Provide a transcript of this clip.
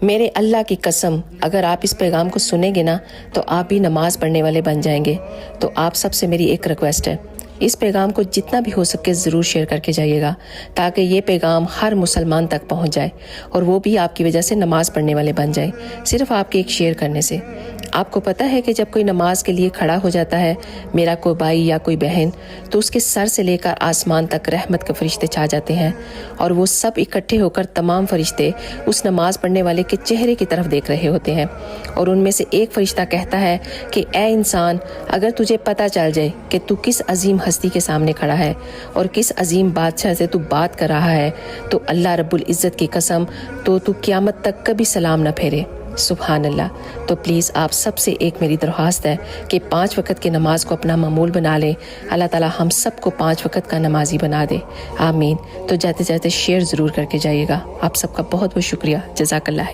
میرے اللہ کی قسم اگر آپ اس پیغام کو سنیں گے نا تو آپ بھی نماز پڑھنے والے بن جائیں گے۔ تو آپ سب سے میری ایک ریکویسٹ ہے، اس پیغام کو جتنا بھی ہو سکے ضرور شیئر کر کے جائیے گا تاکہ یہ پیغام ہر مسلمان تک پہنچ جائے اور وہ بھی آپ کی وجہ سے نماز پڑھنے والے بن جائیں، صرف آپ کے ایک شیئر کرنے سے۔ آپ کو پتہ ہے کہ جب کوئی نماز کے لیے کھڑا ہو جاتا ہے، میرا کوئی بھائی یا کوئی بہن، تو اس کے سر سے لے کر آسمان تک رحمت کے فرشتے چھا جاتے ہیں اور وہ سب اکٹھے ہو کر تمام فرشتے اس نماز پڑھنے والے کے چہرے کی طرف دیکھ رہے ہوتے ہیں، اور ان میں سے ایک فرشتہ کہتا ہے کہ اے انسان، اگر تجھے پتہ چل جائے کہ تو کس عظیم ہستی کے سامنے کھڑا ہے اور کس عظیم بادشاہ سے تو بات کر رہا ہے تو اللہ رب العزت کی قسم تو قیامت تک کبھی سلام نہ پھیرے۔ سبحان اللہ۔ تو پلیز آپ سب سے ایک میری درخواست ہے کہ 5 وقت کی نماز کو اپنا معمول بنا لیں۔ اللہ تعالی ہم سب کو 5 وقت کا نمازی بنا دے، آمین۔ تو جاتے جاتے شیئر ضرور کر کے جائیے گا۔ آپ سب کا بہت بہت شکریہ، جزاک اللہ۔